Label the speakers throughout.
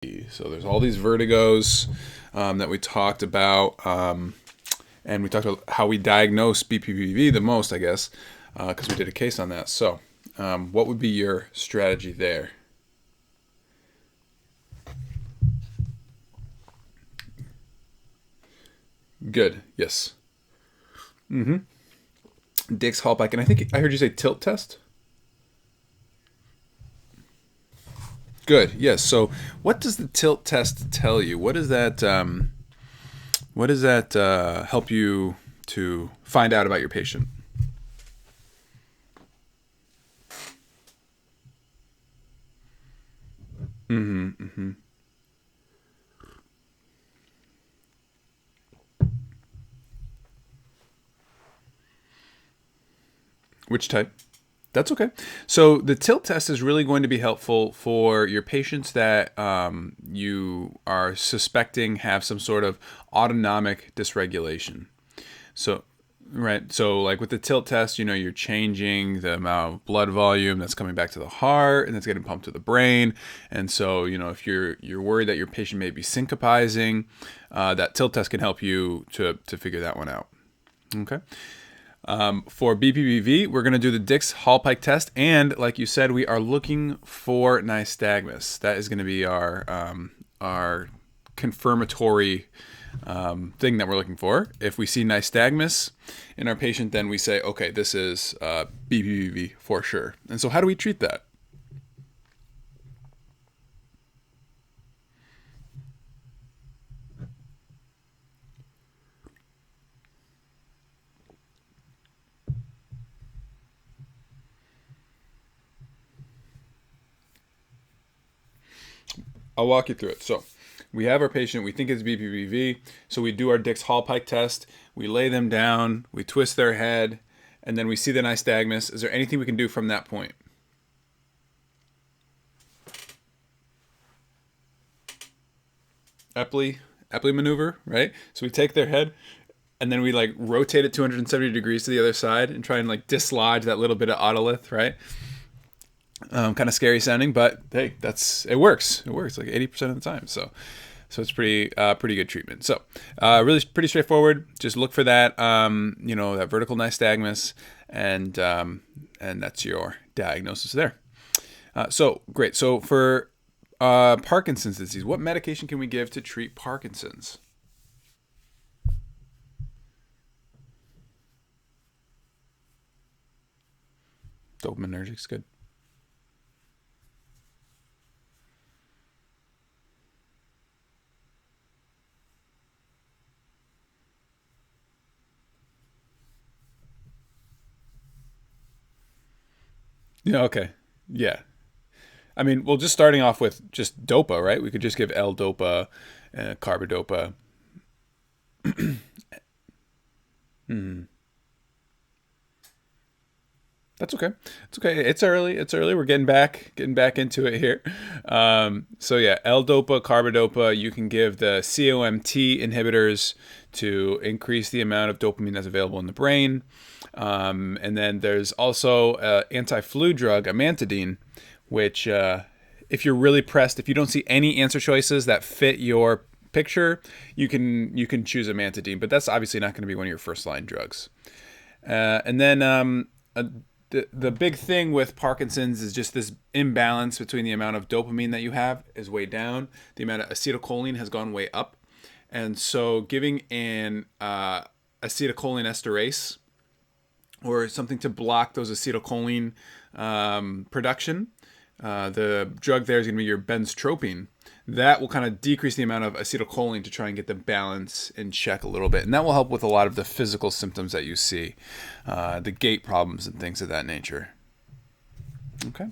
Speaker 1: So there's all these vertigos that we talked about, and we talked about how we diagnose BPPV the most, I guess, because we did a case on that. So what would be your strategy there? Good. Yes. Dix Hallpike, and I think I heard you say tilt test. Good. Yes. So, what does the tilt test tell you? What does that? What does that help you to find out about your patient? Which type? That's okay. So the tilt test is really going to be helpful for your patients that you are suspecting have some sort of autonomic dysregulation. So, right. So like with the tilt test, you're changing the amount of blood volume that's coming back to the heart and that's getting pumped to the brain. And so, if you're worried that your patient may be syncopizing, that tilt test can help you to figure that one out. Okay. For BPPV, we're going to do the Dix-Hallpike test, and like you said, we are looking for nystagmus. That is going to be our confirmatory thing that we're looking for. If we see nystagmus in our patient, then we say, okay, this is BPPV for sure. And so how do we treat that? I'll walk you through it. So we have our patient, we think it's BPPV, so we do our Dix-Hallpike test, we lay them down, we twist their head, and then we see the nystagmus. Is there anything we can do from that point? Epley maneuver, right? So we take their head, and then we like rotate it 270 degrees to the other side and try and like dislodge that little bit of otolith, right? Kind of scary sounding, but hey, it works. It works like 80% of the time. So it's pretty good treatment. So really pretty straightforward. Just look for that that vertical nystagmus, and that's your diagnosis there. So great. So for Parkinson's disease, what medication can we give to treat Parkinson's? Dopaminergics, good. Yeah, okay. Yeah. I mean, well, just starting off with just dopa, right? We could just give L-dopa, carbidopa. That's okay. It's okay. It's early. It's early. We're getting back into it here. So yeah, L-dopa, carbidopa. You can give the COMT inhibitors to increase the amount of dopamine that's available in the brain. And then there's also anti-flu drug, amantadine, which if you're really pressed, if you don't see any answer choices that fit your picture, you can choose amantadine, but that's obviously not going to be one of your first line drugs. And then the big thing with Parkinson's is just this imbalance between the amount of dopamine that you have is way down, the amount of acetylcholine has gone way up, and so giving an acetylcholinesterase or something to block those acetylcholine production, the drug there is going to be your benztropine. That will kind of decrease the amount of acetylcholine to try and get the balance in check a little bit. And that will help with a lot of the physical symptoms that you see, the gait problems and things of that nature. Okay,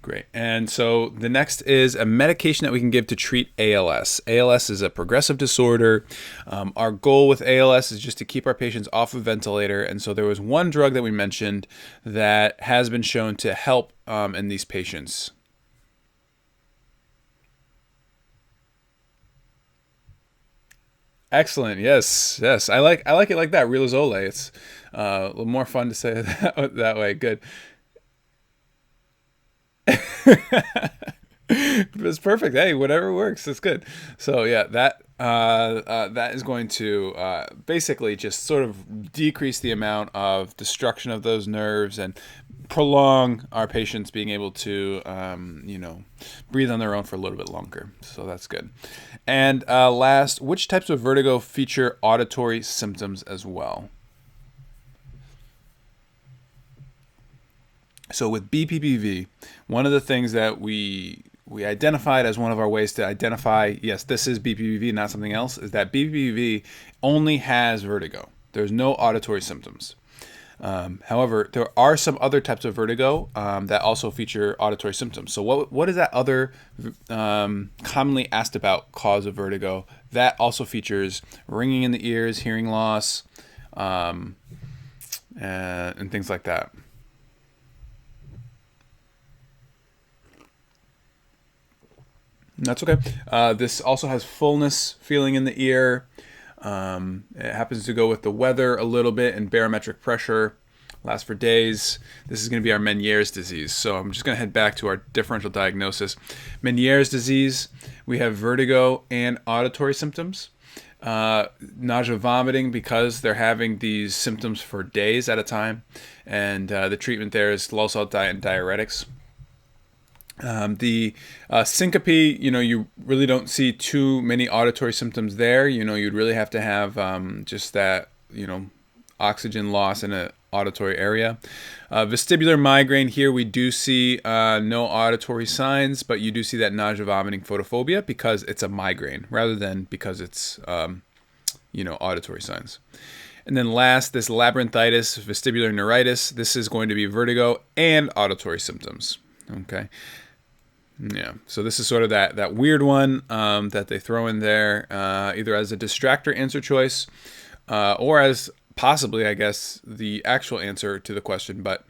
Speaker 1: great. And so the next is a medication that we can give to treat ALS. ALS is a progressive disorder. Our goal with ALS is just to keep our patients off a ventilator. And so there was one drug that we mentioned that has been shown to help in these patients. Excellent. Yes. Yes. I like it like that. Riluzole. It's a little more fun to say that way. Good. It's perfect. Hey, whatever works, it's good. So yeah, that is going to basically just sort of decrease the amount of destruction of those nerves and prolong our patients being able to, breathe on their own for a little bit longer. So that's good. And last, which types of vertigo feature auditory symptoms as well? So with BPPV, one of the things that we identified as one of our ways to identify, yes, this is BPPV, not something else, is that BPPV only has vertigo. There's no auditory symptoms. However, there are some other types of vertigo that also feature auditory symptoms. So what is that other commonly asked about cause of vertigo that also features ringing in the ears, hearing loss, and things like that? That's okay. This also has fullness feeling in the ear. It happens to go with the weather a little bit and barometric pressure. Lasts for days. This is going to be our Meniere's disease. So I'm just going to head back to our differential diagnosis. Meniere's disease, we have vertigo and auditory symptoms. Nausea, vomiting, because they're having these symptoms for days at a time. And the treatment there is low salt diet and diuretics. The syncope, you really don't see too many auditory symptoms there. You'd really have to have just that, oxygen loss in an auditory area. Vestibular migraine, here we do see no auditory signs, but you do see that nausea, vomiting, photophobia because it's a migraine rather than because it's, auditory signs. And then last, this labyrinthitis, vestibular neuritis, this is going to be vertigo and auditory symptoms. Okay. Yeah, so this is sort of that weird one that they throw in there, either as a distractor answer choice or as possibly, I guess, the actual answer to the question, but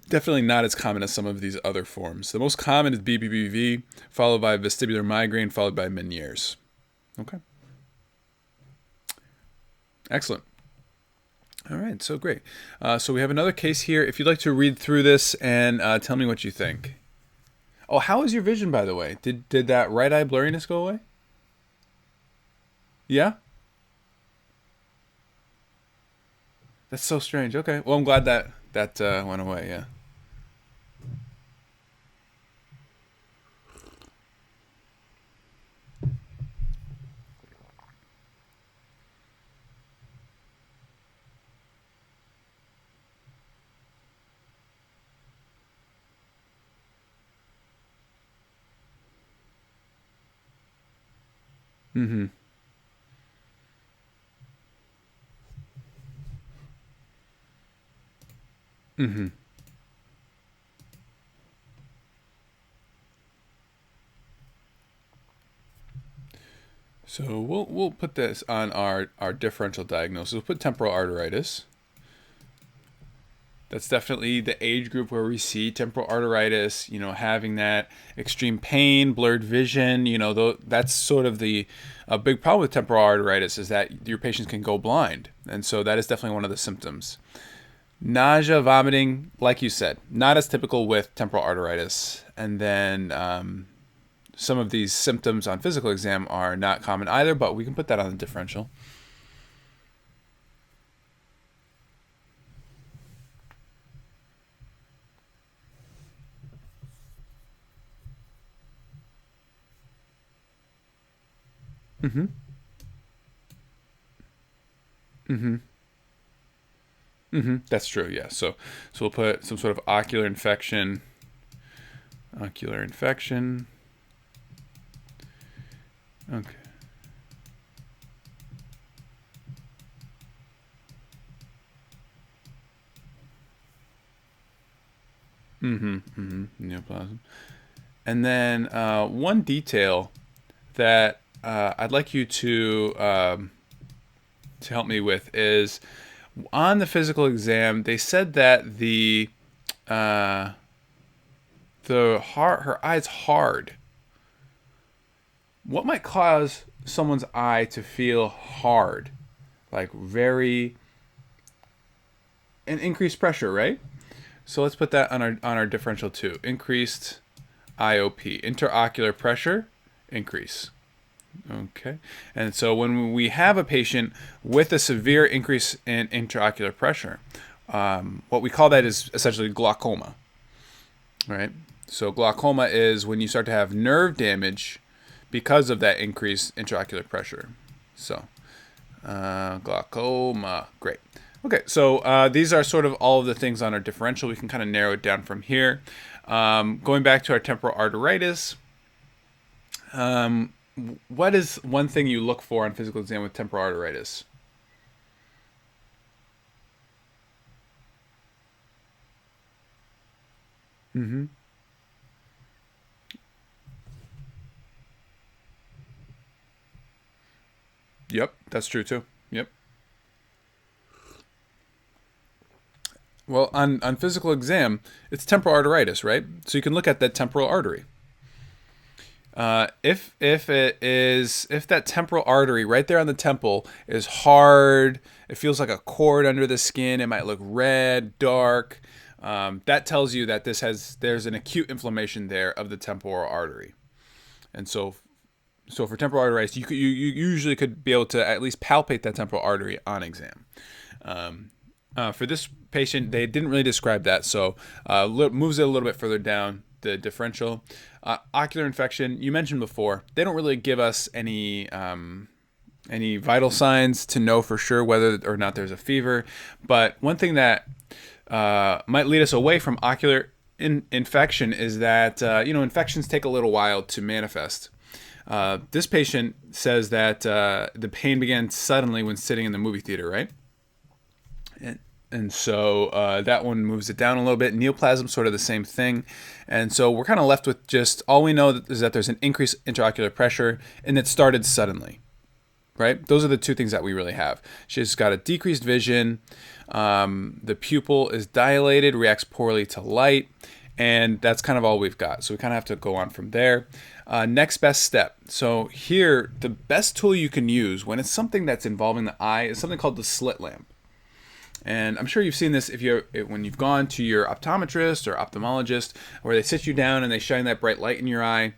Speaker 1: definitely not as common as some of these other forms. The most common is BPPV, followed by vestibular migraine, followed by Meniere's. Okay. Excellent. All right, so great. So we have another case here. If you'd like to read through this and tell me what you think. Oh, how is your vision, by the way? Did that right eye blurriness go away? Yeah? That's so strange. Okay. Well, I'm glad that went away, yeah. Mm-hmm. Mm-hmm. So we'll put this on our differential diagnosis. We'll put temporal arteritis. That's definitely the age group where we see temporal arteritis, having that extreme pain, blurred vision, that's sort of the a big problem with temporal arteritis is that your patients can go blind. And so that is definitely one of the symptoms. Nausea, vomiting, like you said, not as typical with temporal arteritis. And then some of these symptoms on physical exam are not common either, but we can put that on the differential. Mm-hmm. Mm-hmm. Mm-hmm. That's true, yeah. So we'll put some sort of ocular infection. Ocular infection. Okay. Mm-hmm. Mm-hmm. Neoplasm. And then one detail that I'd like you to help me with is on the physical exam. They said that uh, her eye's hard. What might cause someone's eye to feel hard, like very an increased pressure, right? So let's put that on our differential too. Increased IOP, interocular pressure increase. Okay. And so when we have a patient with a severe increase in intraocular pressure, what we call that is essentially glaucoma, right? So glaucoma is when you start to have nerve damage because of that increased intraocular pressure. So glaucoma, great. Okay, so these are sort of all of the things on our differential. We can kind of narrow it down from here. Going back to our temporal arteritis, what is one thing you look for on physical exam with temporal arteritis? Mm-hmm. Yep, that's true too. Yep. Well, on physical exam, it's temporal arteritis, right? So you can look at that temporal artery. If that temporal artery right there on the temple is hard, it feels like a cord under the skin. It might look red, dark. That tells you that there's an acute inflammation there of the temporal artery. And so for temporal arteritis, you usually could be able to at least palpate that temporal artery on exam. For this patient, they didn't really describe that, so moves it a little bit further down the differential. Ocular infection, you mentioned before, they don't really give us any vital signs to know for sure whether or not there's a fever. But one thing that might lead us away from ocular infection is that infections take a little while to manifest. This patient says that the pain began suddenly when sitting in the movie theater, right? And so that one moves it down a little bit. Neoplasm, sort of the same thing. And so we're kind of left with just all we know is that there's an increased intraocular pressure and it started suddenly, right? Those are the two things that we really have. She's got a decreased vision. The pupil is dilated, reacts poorly to light. And that's kind of all we've got. So we kind of have to go on from there. Next best step. So here, the best tool you can use when it's something that's involving the eye is something called the slit lamp. And I'm sure you've seen this when you've gone to your optometrist or ophthalmologist, where they sit you down and they shine that bright light in your eye.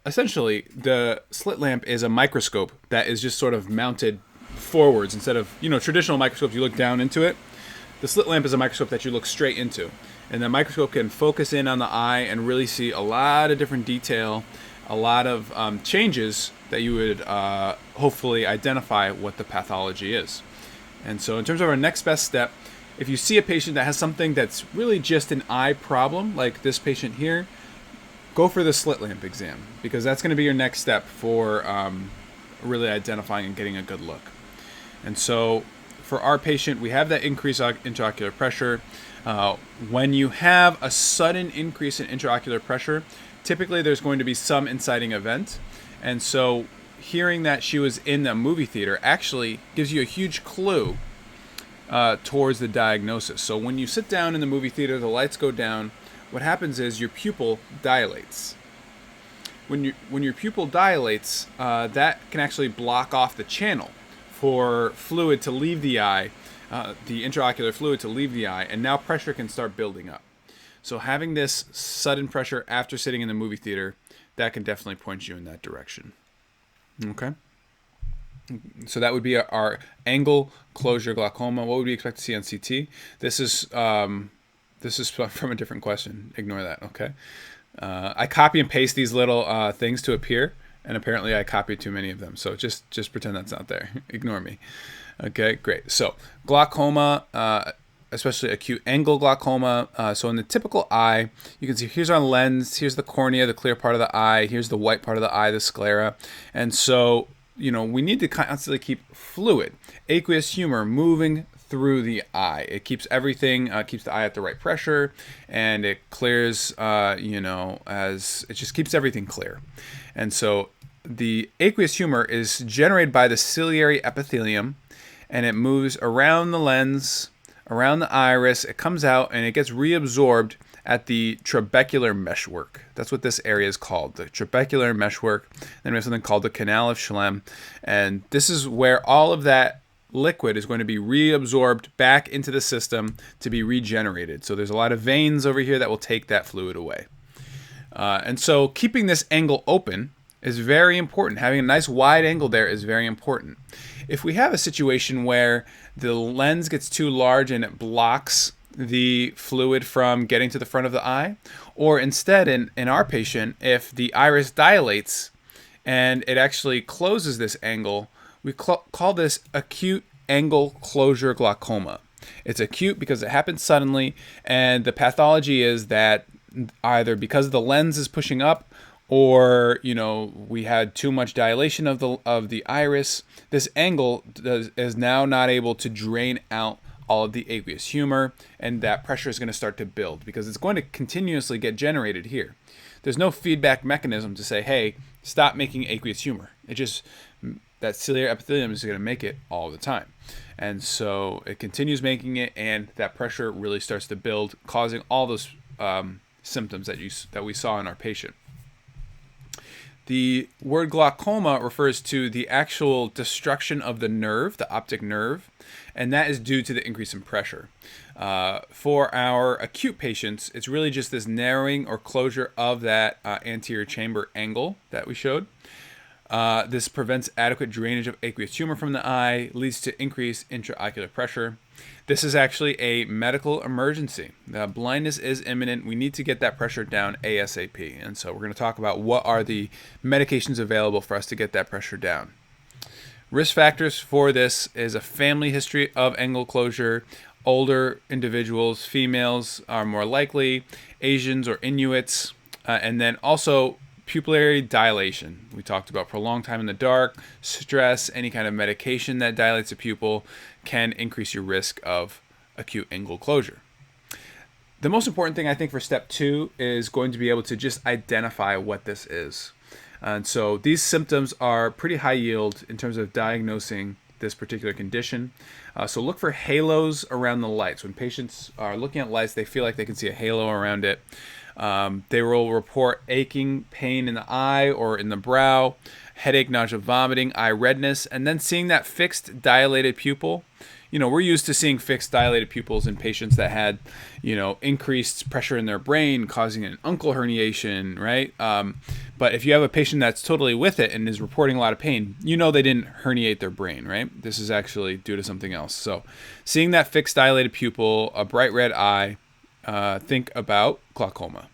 Speaker 1: Essentially, the slit lamp is a microscope that is just sort of mounted forwards instead of traditional microscopes. You look down into it. The slit lamp is a microscope that you look straight into, and the microscope can focus in on the eye and really see a lot of different detail, a lot of changes that you would hopefully identify what the pathology is. And so in terms of our next best step, if you see a patient that has something that's really just an eye problem, like this patient here, go for the slit lamp exam, because that's going to be your next step for really identifying and getting a good look. And so for our patient, we have that increased intraocular pressure. When you have a sudden increase in intraocular pressure, typically there's going to be some inciting event. And so hearing that she was in the movie theater actually gives you a huge clue towards the diagnosis. So when you sit down in the movie theater, the lights go down, what happens is your pupil dilates. When your pupil dilates, that can actually block off the channel for fluid to leave the eye, the intraocular fluid to leave the eye, and now pressure can start building up. So having this sudden pressure after sitting in the movie theater, that can definitely point you in that direction. Okay. So that would be our angle closure glaucoma. What would we expect to see on CT? This is from a different question. Ignore that. Okay. I copy and paste these little things to appear, and apparently I copied too many of them. So just pretend that's not there. Ignore me. Okay, great. So glaucoma, especially acute angle glaucoma. So in the typical eye, you can see here's our lens, here's the cornea, the clear part of the eye, here's the white part of the eye, the sclera. And so, we need to constantly keep fluid, aqueous humor moving through the eye. It keeps everything, keeps the eye at the right pressure, and it clears, as it just keeps everything clear. And so the aqueous humor is generated by the ciliary epithelium, and it moves around the lens, around the iris. It comes out and it gets reabsorbed at the trabecular meshwork. That's what this area is called, the trabecular meshwork. Then we have something called the canal of Schlemm. And this is where all of that liquid is going to be reabsorbed back into the system to be regenerated. So there's a lot of veins over here that will take that fluid away. And so keeping this angle open is very important. Having a nice wide angle there is very important. If we have a situation where the lens gets too large and it blocks the fluid from getting to the front of the eye, or instead in our patient, if the iris dilates and it actually closes this angle, we call this acute angle closure glaucoma. It's acute because it happens suddenly, and the pathology is that either because the lens is pushing up, or we had too much dilation of the iris. This angle is now not able to drain out all of the aqueous humor, and that pressure is going to start to build because it's going to continuously get generated here. There's no feedback mechanism to say, hey, stop making aqueous humor. It just, that ciliary epithelium is going to make it all the time. And so it continues making it, and that pressure really starts to build, causing all those symptoms that we saw in our patient. The word glaucoma refers to the actual destruction of the nerve, the optic nerve, and that is due to the increase in pressure. For our acute patients, it's really just this narrowing or closure of that anterior chamber angle that we showed. This prevents adequate drainage of aqueous humor from the eye, leads to increased intraocular pressure. This is actually a medical emergency. The blindness is imminent. We need to get that pressure down ASAP. And so we're going to talk about what are the medications available for us to get that pressure down. Risk factors for this is a family history of angle closure. Older individuals, females are more likely, Asians or Inuits, and then also pupillary dilation. We talked about prolonged time in the dark, stress, any kind of medication that dilates a pupil can increase your risk of acute angle closure. The most important thing I think for step 2 is going to be able to just identify what this is. And so these symptoms are pretty high yield in terms of diagnosing this particular condition. So look for halos around the lights. When patients are looking at lights, they feel like they can see a halo around it. They will report aching, pain in the eye or in the brow, headache, nausea, vomiting, eye redness, and then seeing that fixed dilated pupil. We're used to seeing fixed dilated pupils in patients that had, increased pressure in their brain causing an uncal herniation, right? But if you have a patient that's totally with it and is reporting a lot of pain, they didn't herniate their brain, right? This is actually due to something else. So seeing that fixed dilated pupil, a bright red eye, think about glaucoma.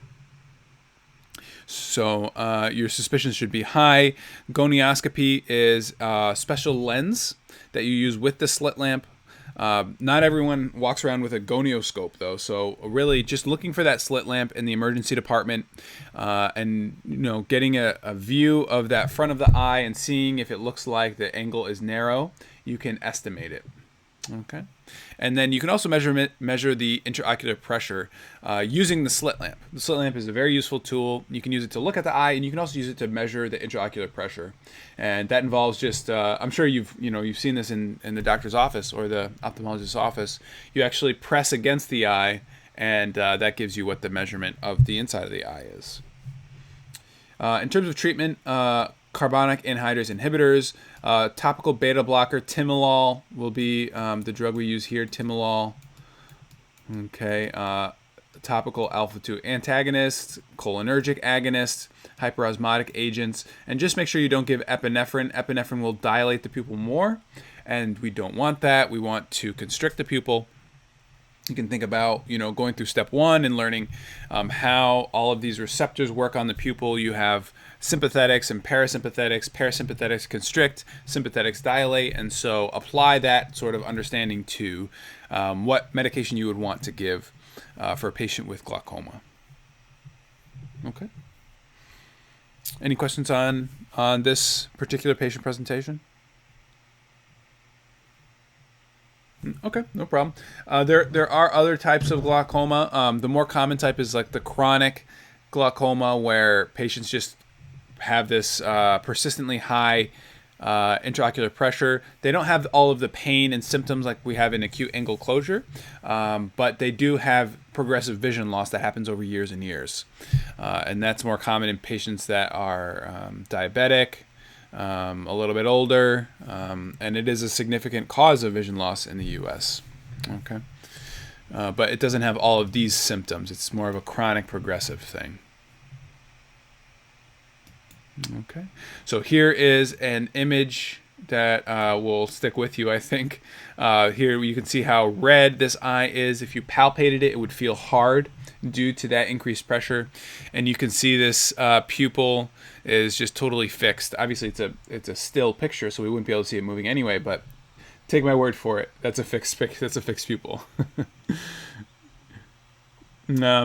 Speaker 1: So your suspicions should be high. Gonioscopy is a special lens that you use with the slit lamp. Not everyone walks around with a gonioscope, though. So really just looking for that slit lamp in the emergency department and getting a view of that front of the eye and seeing if it looks like the angle is narrow, you can estimate it. Okay. And then you can also measure the intraocular pressure using the slit lamp. The slit lamp is a very useful tool. You can use it to look at the eye, and you can also use it to measure the intraocular pressure. And that involves just, I'm sure you've seen this in the doctor's office or the ophthalmologist's office. You actually press against the eye, and that gives you what the measurement of the inside of the eye is. In terms of treatment, carbonic anhydrase inhibitors, topical beta blocker, timolol will be the drug we use here, timolol. Okay, topical alpha-2 antagonist, cholinergic agonist, hyperosmotic agents, and just make sure you don't give epinephrine. Epinephrine will dilate the pupil more, and we don't want that. We want to constrict the pupil. You can think about, going through step 1 and learning how all of these receptors work on the pupil. You have sympathetics and parasympathetics. Parasympathetics constrict, sympathetics dilate, and so apply that sort of understanding to what medication you would want to give for a patient with glaucoma. Okay. Any questions on this particular patient presentation? Okay, no problem. There are other types of glaucoma. The more common type is like the chronic glaucoma, where patients just have this persistently high intraocular pressure. They don't have all of the pain and symptoms like we have in acute angle closure, but they do have progressive vision loss that happens over years and years. And that's more common in patients that are diabetic, a little bit older, and it is a significant cause of vision loss in the U.S. Okay, but it doesn't have all of these symptoms. It's more of a chronic progressive thing. Okay. So here is an image that will stick with you, I think. Here you can see how red this eye is. If you palpated it, it would feel hard due to that increased pressure. And you can see this pupil is just totally fixed. Obviously, it's a still picture, so we wouldn't be able to see it moving anyway. But take my word for it, that's a fixed pupil.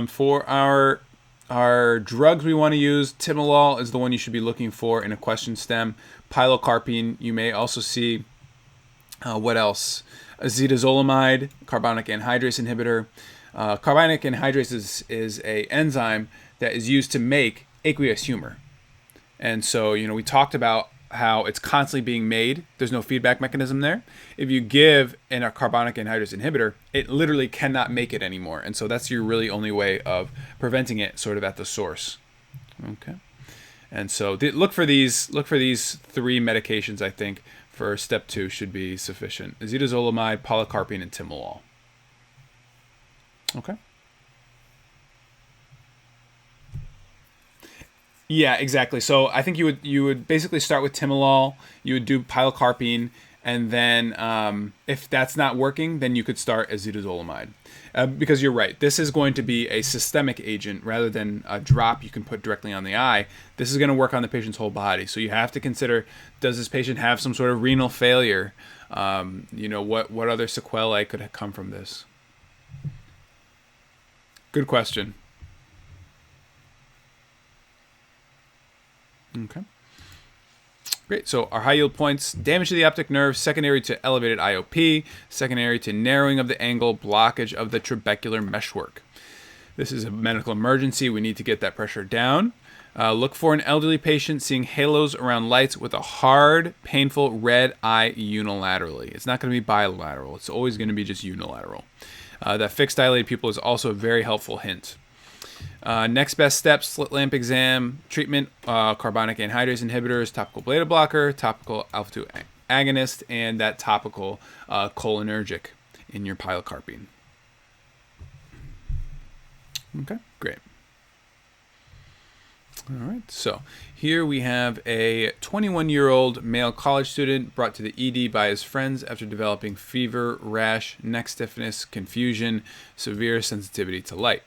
Speaker 1: For our drugs we want to use, timolol is the one you should be looking for in a question stem. Pilocarpine, you may also see, what else? Acetazolamide, carbonic anhydrase inhibitor. Carbonic anhydrase is a enzyme that is used to make aqueous humor. And so, we talked about how it's constantly being made. There's no feedback mechanism there. If you give a carbonic anhydrase inhibitor, it literally cannot make it anymore. And so that's your really only way of preventing it sort of at the source. Okay. And so look for these 3 medications, I think, for step 2 should be sufficient. Acetazolamide, pilocarpine, and timolol. Okay. Yeah, exactly. So I think you would basically start with timolol. You would do pilocarpine, and then if that's not working, then you could start acetazolamide. Because you're right, this is going to be a systemic agent rather than a drop you can put directly on the eye. This is going to work on the patient's whole body. So you have to consider: does this patient have some sort of renal failure? What other sequelae could come from this? Good question. Okay. Great. So our high yield points: damage to the optic nerve, secondary to elevated IOP, secondary to narrowing of the angle, blockage of the trabecular meshwork. This is a medical emergency. We need to get that pressure down. Look for an elderly patient seeing halos around lights with a hard, painful red eye unilaterally. It's not going to be bilateral. It's always going to be just unilateral. That fixed dilated pupil is also a very helpful hint. Next best steps: slit lamp exam, treatment, carbonic anhydrase inhibitors, topical beta blocker, topical alpha-2 agonist, and that topical cholinergic in your pilocarpine. Okay, great. All right, so here we have a 21-year-old male college student brought to the ED by his friends after developing fever, rash, neck stiffness, confusion, severe sensitivity to light.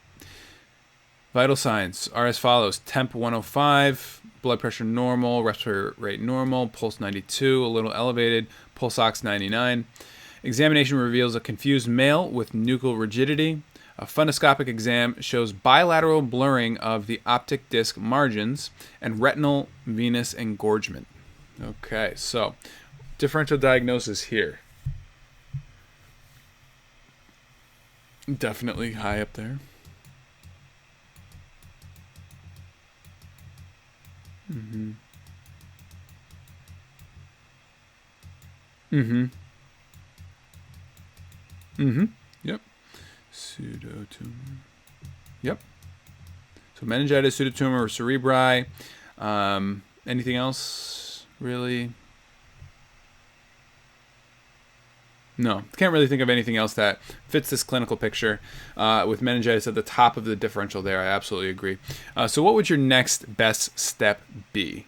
Speaker 1: Vital signs are as follows: temp 105, blood pressure normal, respiratory rate normal, pulse 92, a little elevated, pulse ox 99. Examination reveals a confused male with nuchal rigidity. A fundoscopic exam shows bilateral blurring of the optic disc margins and retinal venous engorgement. Okay, so differential diagnosis here. Definitely high up there. Mm-hmm. Mm-hmm. Mm-hmm. Yep. Pseudotumor. Yep. So meningitis, pseudotumor, or cerebri. Anything else, really? No, can't really think of anything else that fits this clinical picture. With meningitis at the top of the differential there, I absolutely agree. So what would your next best step be?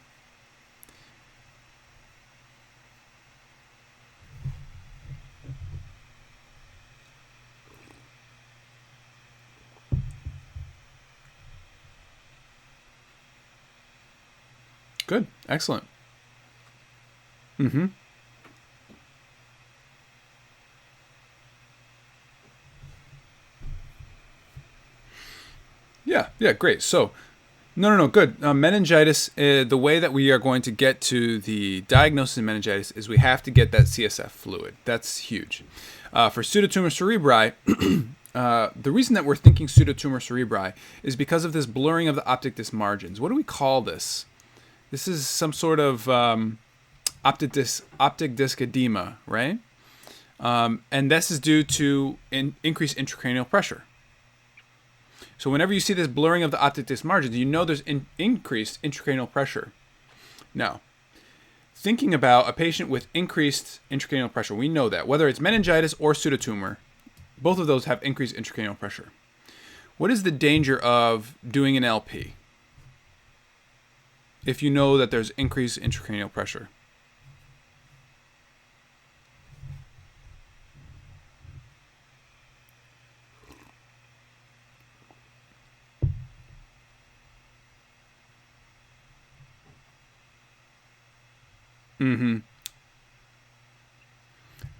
Speaker 1: Good. Excellent. Mm-hmm. Yeah, great. So, no, good. Meningitis, the way that we are going to get to the diagnosis of meningitis is we have to get that CSF fluid. That's huge. For pseudotumor cerebri, the reason that we're thinking pseudotumor cerebri is because of this blurring of the optic disc margins. What do we call this? This is some sort of optic disc edema, right? And this is due to increased intracranial pressure. So whenever you see this blurring of the optic disc margins, you know there's increased intracranial pressure. Now, thinking about a patient with increased intracranial pressure, we know that whether it's meningitis or pseudotumor, both of those have increased intracranial pressure. What is the danger of doing an LP? if you know that there's increased intracranial pressure.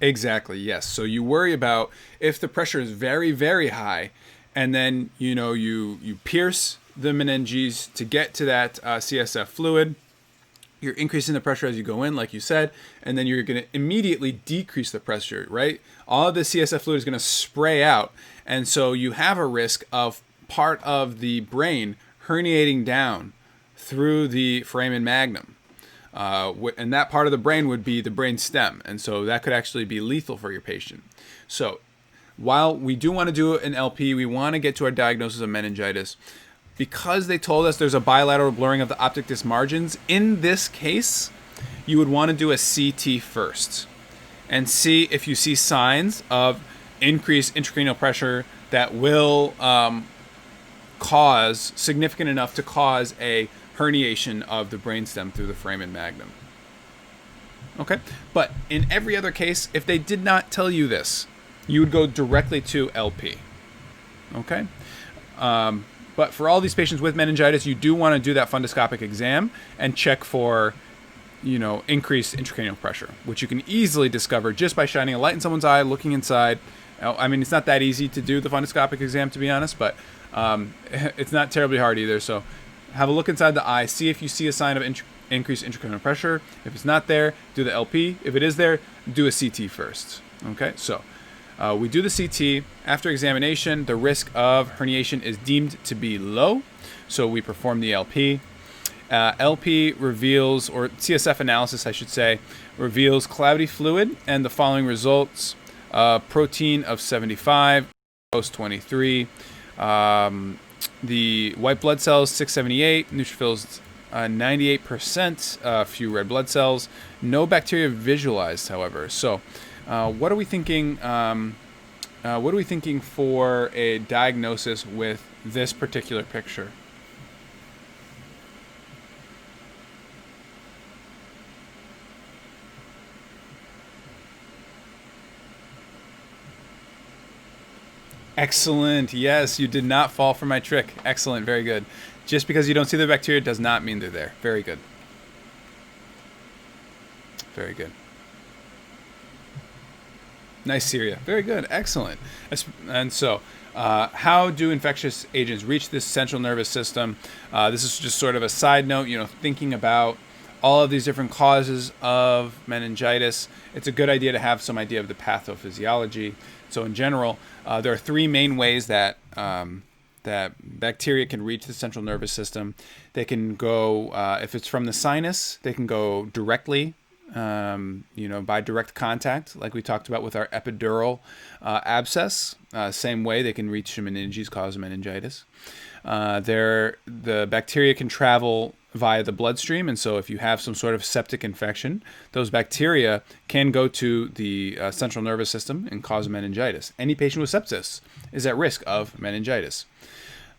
Speaker 1: Exactly, yes. So you worry about if the pressure is very, very high, and then you pierce the meninges to get to that CSF fluid. You're increasing the pressure as you go in, like you said, and then you're going to immediately decrease the pressure, right? All of the CSF fluid is going to spray out, and so you have a risk of part of the brain herniating down through the foramen magnum. And that part of the brain would be the brain stem. And so that could actually be lethal for your patient. So while we do want to do an LP, we want to get to our diagnosis of meningitis. Because they told us there's a bilateral blurring of the optic disc margins, in this case, you would want to do a CT first and see if you see signs of increased intracranial pressure that will cause significant enough to cause a herniation of the brainstem through the foramen magnum. Okay, but in every other case, if they did not tell you this, you would go directly to LP. Okay, but for all these patients with meningitis, you do want to do that fundoscopic exam and check for, increased intracranial pressure, which you can easily discover just by shining a light in someone's eye, looking inside. I mean, it's not that easy to do the fundoscopic exam, to be honest, but it's not terribly hard either. So have a look inside the eye, see if you see a sign of increased intracranial pressure. If it's not there, do the LP. If it is there, do a CT first. Okay, so we do the CT. After examination, the risk of herniation is deemed to be low, so we perform the LP. LP reveals, or CSF analysis, I should say, reveals cloudy fluid and the following results: protein of 75, post 23. The white blood cells 678, neutrophils 98%, few red blood cells, no bacteria visualized, however. So, what are we thinking? What are we thinking for a diagnosis with this particular picture? Excellent. Yes, you did not fall for my trick. Excellent. Very good. Just because you don't see the bacteria does not mean they're there. Very good. Very good. Nice, Syria. Very good. Excellent. And so, how do infectious agents reach this central nervous system? This is just sort of a side note, thinking about all of these different causes of meningitis. It's a good idea to have some idea of the pathophysiology. So in general, there are three main ways that that bacteria can reach the central nervous system. They can go, if it's from the sinus, they can go directly, by direct contact, like we talked about with our epidural abscess. Same way they can reach the meninges, cause meningitis. The bacteria can travel via the bloodstream, and so if you have some sort of septic infection, those bacteria can go to the central nervous system and cause meningitis. Any patient with sepsis is at risk of meningitis.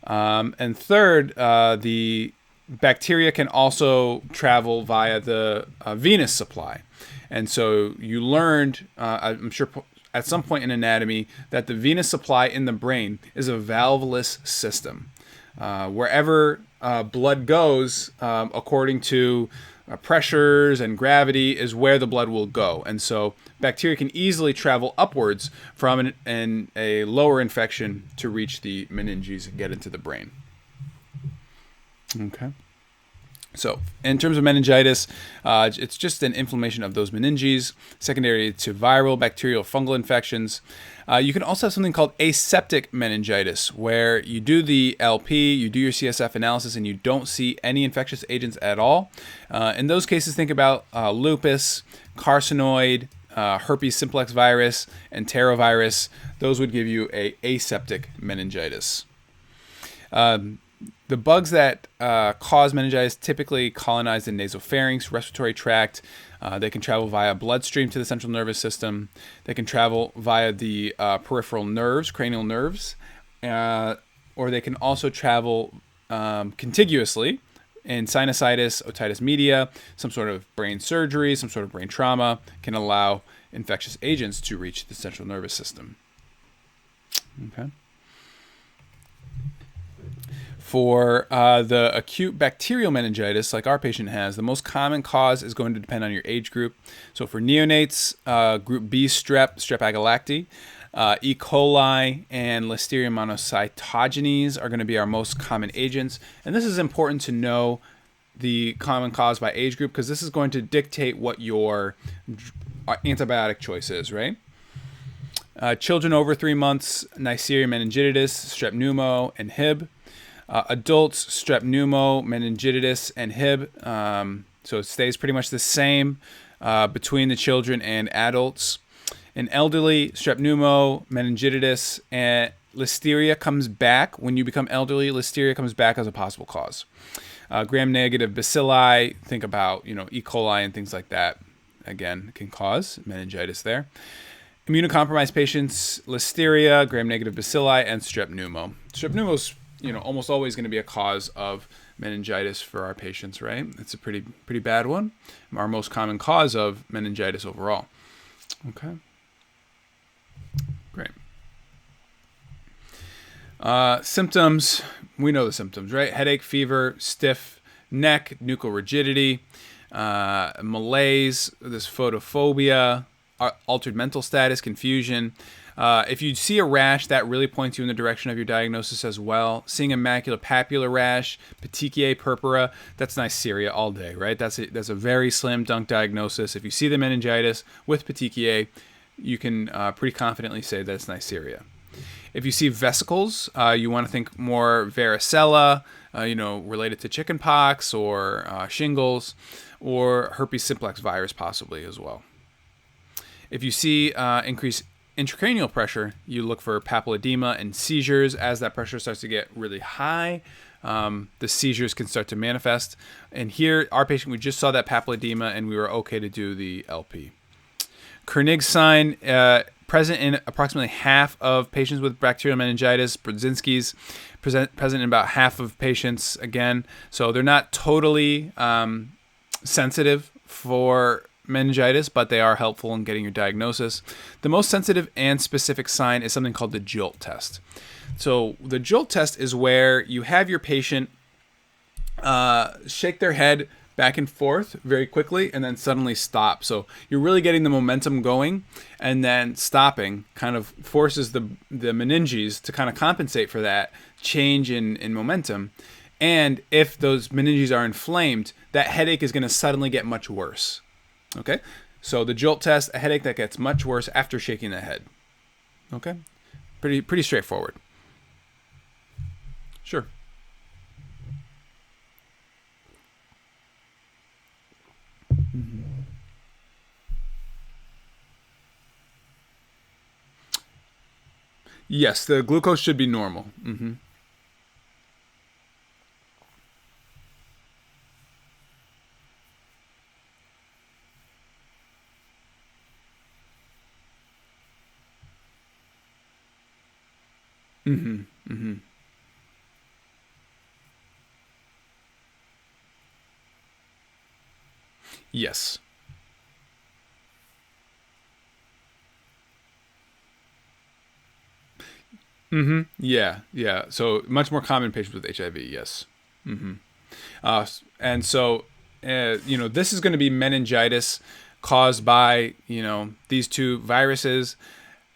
Speaker 1: And third, the bacteria can also travel via the venous supply. And so you learned, I'm sure at some point in anatomy, that the venous supply in the brain is a valveless system. Wherever blood goes, according to pressures and gravity, is where the blood will go. And so bacteria can easily travel upwards from a lower infection to reach the meninges and get into the brain. Okay. So in terms of meningitis, it's just an inflammation of those meninges, secondary to viral, bacterial, fungal infections. You can also have something called aseptic meningitis, where you do the LP, you do your CSF analysis, and you don't see any infectious agents at all. In those cases, think about lupus, carcinoid, herpes simplex virus, enterovirus. Those would give you a aseptic meningitis. The bugs that cause meningitis typically colonize the nasopharynx, respiratory tract. They can travel via bloodstream to the central nervous system. They can travel via the peripheral nerves, cranial nerves, or they can also travel contiguously And sinusitis, otitis media, some sort of brain surgery, some sort of brain trauma can allow infectious agents to reach the central nervous system. Okay. For the acute bacterial meningitis, like our patient has, the most common cause is going to depend on your age group. So for neonates, group B strep, strep agalacti, E. coli, and Listeria monocytogenes are going to be our most common agents. And this is important to know the common cause by age group because this is going to dictate what your antibiotic choice is, right? Children over 3 months, Neisseria meningitidis, strep pneumo, and Hib. Adults, strep pneumo, meningitis, and Hib. So it stays pretty much the same between the children and adults. In elderly, strep pneumo, meningitis, and Listeria comes back. When you become elderly, Listeria comes back as a possible cause. Gram-negative bacilli, think about E. coli and things like that. Again, can cause meningitis there. Immunocompromised patients, Listeria, gram-negative bacilli, and strep pneumo. Strep pneumo is almost always going to be a cause of meningitis for our patients, right? It's a pretty bad one. Our most common cause of meningitis overall. Okay. Great. Symptoms, we know the symptoms, right? Headache, fever, stiff neck, nuchal rigidity, malaise, this photophobia, altered mental status, confusion. If you see a rash, that really points you in the direction of your diagnosis as well. Seeing a maculopapular rash, petechiae purpura, that's Neisseria all day, right? That's a very slam dunk diagnosis. If you see the meningitis with petechiae, you can pretty confidently say that it's Neisseria. If you see vesicles, you want to think more varicella, related to chickenpox or shingles, or herpes simplex virus possibly as well. If you see increased intracranial pressure, you look for papilledema and seizures. As that pressure starts to get really high, the seizures can start to manifest. And here, our patient, we just saw that papilledema, and we were okay to do the LP. Kernig's sign, present in approximately half of patients with bacterial meningitis. Brudzinski's present in about half of patients again. So they're not totally sensitive for meningitis, but they are helpful in getting your diagnosis. The most sensitive and specific sign is something called the jolt test. So the jolt test is where you have your patient shake their head back and forth very quickly and then suddenly stop. So you're really getting the momentum going, and then stopping kind of forces the meninges to kind of compensate for that change in momentum. And if those meninges are inflamed, that headache is going to suddenly get much worse. Okay, so the jolt test, a headache that gets much worse after shaking the head. Okay, pretty straightforward. Sure. Mm-hmm. Yes, the glucose should be normal. Mm-hmm. Mm-hmm. Mm-hmm. Yes. Mm-hmm. Yeah. Yeah. So much more common in patients with HIV. Yes. Mm-hmm. And so, this is going to be meningitis caused by, these two viruses.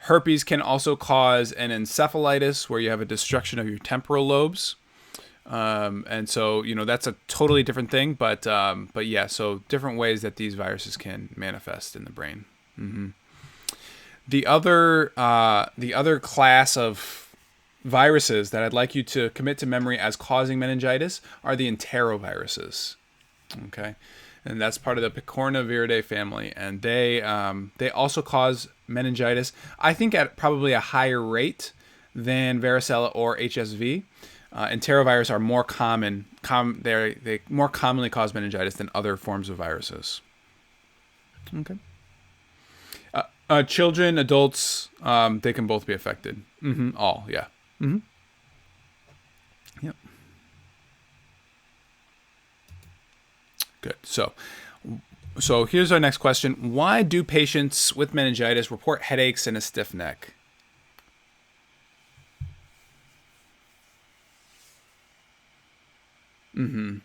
Speaker 1: Herpes can also cause an encephalitis where you have a destruction of your temporal lobes. And so, that's a totally different thing, but yeah, so different ways that these viruses can manifest in the brain. Mm-hmm. The other class of viruses that I'd like you to commit to memory as causing meningitis are the enteroviruses. Okay. And that's part of the Picornaviridae family, and they also cause meningitis. I think at probably a higher rate than varicella or HSV. Enterovirus are more common. They more commonly cause meningitis than other forms of viruses. Okay. Children, adults, they can both be affected. Mm-hmm. All, yeah. Mm-hmm. Yep. Good. So here's our next question. Why do patients with meningitis report headaches and a stiff neck? Mm-hmm.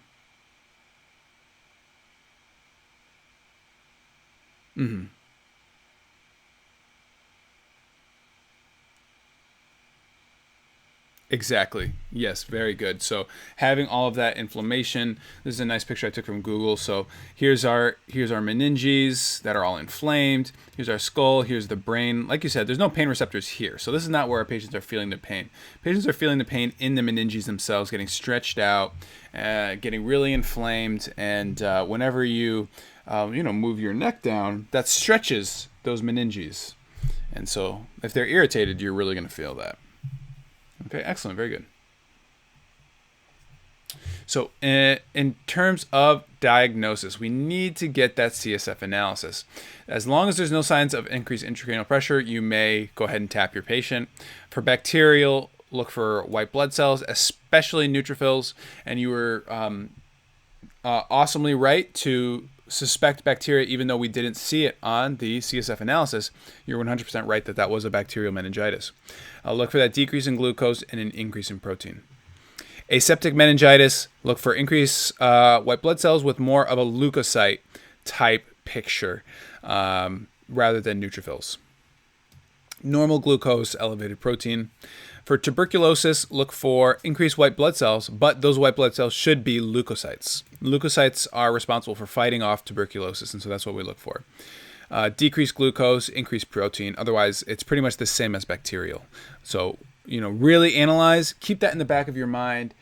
Speaker 1: Mm-hmm. Exactly. Yes, very good. So having all of that inflammation. This is a nice picture I took from Google. So here's our meninges that are all inflamed. Here's our skull. Here's the brain. Like you said, there's no pain receptors here. So this is not where our patients are feeling the pain. Patients are feeling the pain in the meninges themselves, getting stretched out, getting really inflamed, and whenever you move your neck down, that stretches those meninges. And so if they're irritated, you're really going to feel that. Okay, excellent. Very good. So in terms of diagnosis, we need to get that CSF analysis. As long as there's no signs of increased intracranial pressure, you may go ahead and tap your patient. For bacterial, look for white blood cells, especially neutrophils. And you were awesomely right to suspect bacteria, even though we didn't see it on the CSF analysis. You're 100% right that was a bacterial meningitis. Look for that decrease in glucose and an increase in protein. Aseptic meningitis, look for increased white blood cells with more of a leukocyte type picture rather than neutrophils. Normal glucose, elevated protein. For tuberculosis, look for increased white blood cells, but those white blood cells should be leukocytes. Leukocytes are responsible for fighting off tuberculosis, and so that's what we look for. Decreased glucose, increased protein. Otherwise, it's pretty much the same as bacterial. So, really analyze. Keep that in the back of your mind.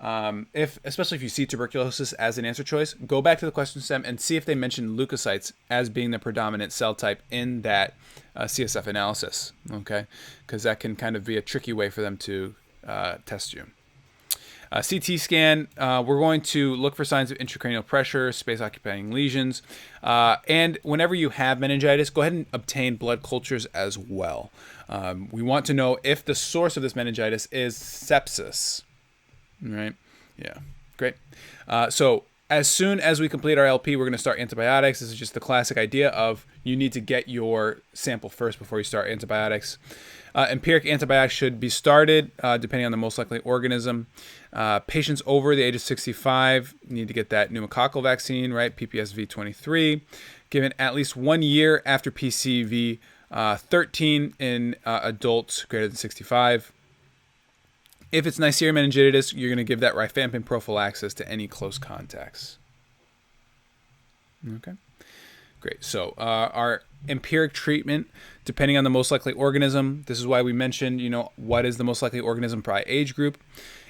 Speaker 1: Especially if you see tuberculosis as an answer choice, go back to the question stem and see if they mention leukocytes as being the predominant cell type in that CSF analysis. Okay, because that can kind of be a tricky way for them to test you. CT scan, we're going to look for signs of intracranial pressure, space-occupying lesions. And whenever you have meningitis, go ahead and obtain blood cultures as well. We want to know if the source of this meningitis is sepsis. Right? Yeah. Great. So as soon as we complete our LP, we're going to start antibiotics. This is just the classic idea of you need to get your sample first before you start antibiotics. Empiric antibiotics should be started depending on the most likely organism. Patients over the age of 65 need to get that pneumococcal vaccine, right? PPSV 23, given at least 1 year after PCV 13 in adults greater than 65. If it's Neisseria meningitis, you're going to give that rifampin prophylaxis to any close contacts. Okay, great. So our empiric treatment, depending on the most likely organism, this is why we mentioned, what is the most likely organism by age group.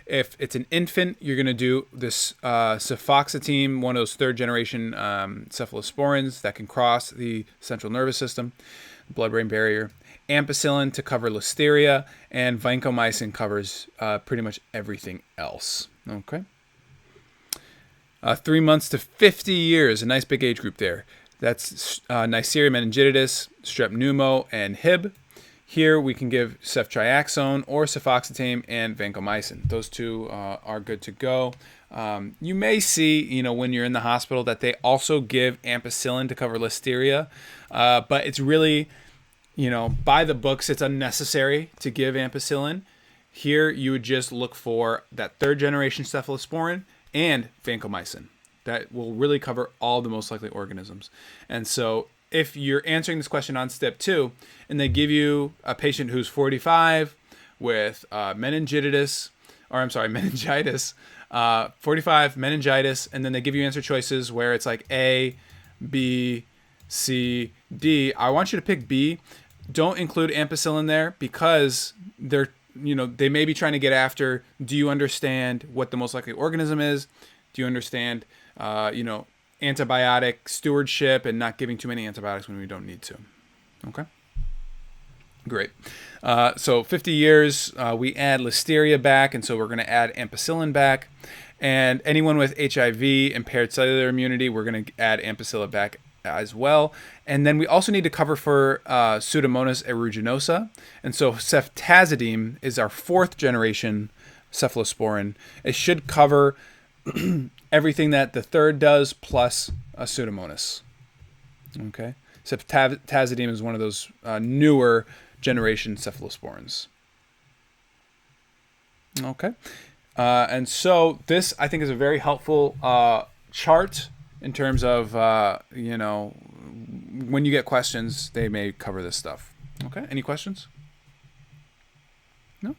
Speaker 1: If it's an infant, you're going to do this cefoxitim, one of those third-generation cephalosporins that can cross the central nervous system, blood-brain barrier. Ampicillin to cover listeria, and vancomycin covers pretty much everything else. Okay. 3 months to 50 years, a nice big age group there. That's Neisseria meningitis, strep pneumo, and Hib. Here we can give ceftriaxone or cefoxitim and vancomycin. Those two are good to go. You may see, when you're in the hospital that they also give ampicillin to cover listeria, but it's really, by the books, it's unnecessary to give ampicillin. Here you would just look for that third generation cephalosporin and vancomycin. That will really cover all the most likely organisms. And so if you're answering this question on step 2 and they give you a patient who's 45 with meningitis, 45, meningitis, and then they give you answer choices where it's like A, B, C, D. I want you to pick B. Don't include ampicillin there because they may be trying to get after, do you understand what the most likely organism is? Do you understand, antibiotic stewardship and not giving too many antibiotics when we don't need to? Okay. Great. So 50 years, we add listeria back, and so we're going to add ampicillin back. And anyone with HIV, impaired cellular immunity, we're going to add ampicillin back as well. And then we also need to cover for Pseudomonas aeruginosa. And so ceftazidime is our 4th generation cephalosporin. It should cover everything that the third does plus a Pseudomonas. Okay, except tazidime is one of those newer generation cephalosporins. Okay, and so this I think is a very helpful chart in terms of when you get questions, they may cover this stuff. Okay, any questions? No?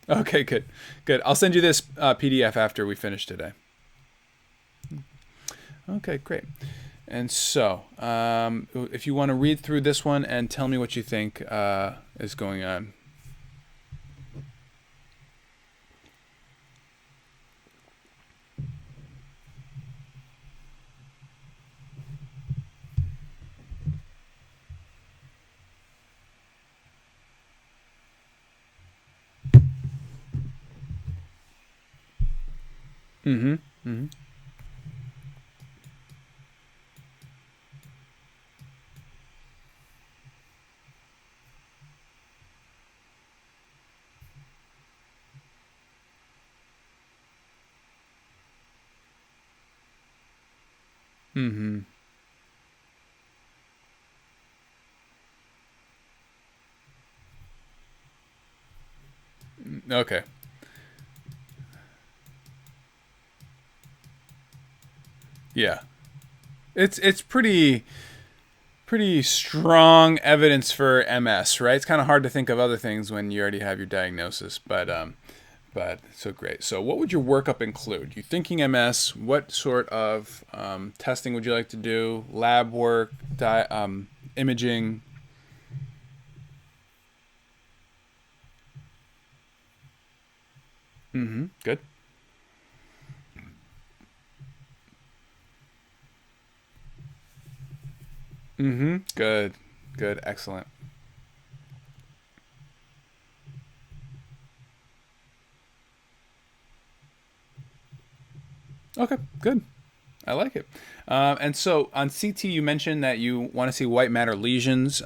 Speaker 1: Okay, good. I'll send you this PDF after we finish today. Okay, great. And so, if you want to read through this one and tell me what you think is going on. Mm-hmm. Mm-hmm. Mm-hmm. Okay. Yeah. It's pretty strong evidence for MS, right? It's kind of hard to think of other things when you already have your diagnosis, but so great. So what would your workup include? You thinking MS? What sort of testing would you like to do? Lab work, imaging? Mm-hmm. Good. Mm-hmm. Good. Good. Excellent. Okay. Good. I like it. And so on CT, you mentioned that you want to see white matter lesions.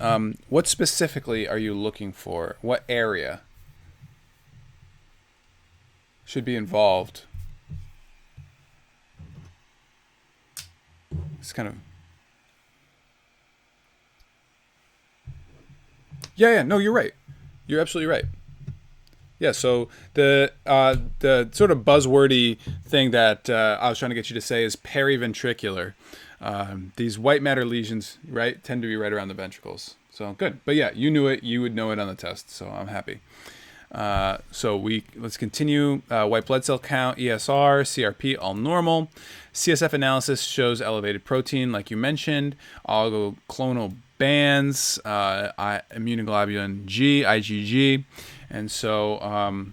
Speaker 1: What specifically are you looking for? What area should be involved? It's kind of... Yeah. No, you're right. You're absolutely right. Yeah, so the sort of buzzwordy thing that I was trying to get you to say is periventricular. These white matter lesions, right, tend to be right around the ventricles. So good. But yeah, you knew it. You would know it on the test. So I'm happy. Let's continue. White blood cell count, ESR, CRP, all normal. CSF analysis shows elevated protein, like you mentioned. Oligoclonal bands, immunoglobulin G, IgG. And so